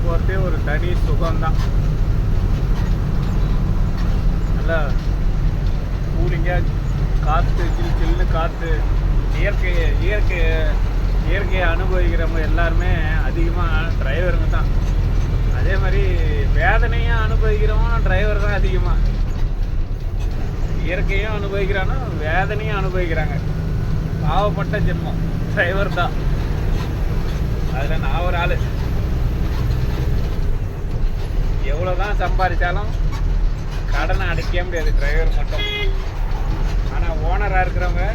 போகிறதே ஒரு தனி சுகம்தான். நல்லா கூலிங்காக காற்று, சில்லுன்னு காற்று, இயற்கையை அனுபவிக்கிறவங்க எல்லாருமே அதிகமாக டிரைவருங்க தான். அதே மாதிரி வேதனையும் அனுபவிக்கிறவங்க டிரைவர் தான் அதிகமாக. இயற்கையும் அனுபவிக்கிறானோ வேதனையும் அனுபவிக்கிறாங்க. பாவப்பட்ட ஜென்மம் டிரைவர் தான். அதில் நான் ஒரு ஆள். எவ்வளோதான் சம்பாதிச்சாலும் கடனை அடைக்க முடியாது டிரைவர் மட்டும். ஆனால் ஓனராக இருக்கிறவங்க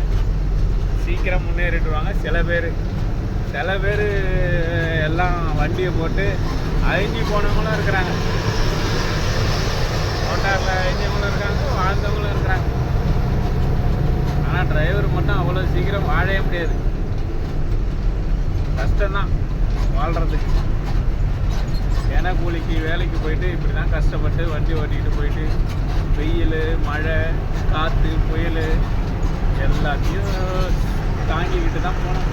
சீக்கிரம் முன்னேறிடுவாங்க. சில பேர் எல்லாம் வண்டியை போட்டு அழிஞ்சி போனவங்களும் இருக்கிறாங்க. மோட்டாரில் அழிஞ்சவங்களும் இருக்காங்க, வாழ்ந்தவங்களும் இருக்கிறாங்க. ஆனால் டிரைவர் மட்டும் அவ்வளோ சீக்கிரம் வாழவே முடியாது. கஷ்டம்தான் வாழ்கிறதுக்கு. ஏன்னா கூலிக்கு வேலைக்கு போயிட்டு இப்படி தான் கஷ்டப்பட்டு வண்டி ஓட்டிக்கிட்டு போயிட்டு வெயில், மழை, காற்று, புயல் எல்லாத்தையும் தாங்கிக்கிட்டு தான் போகணும்.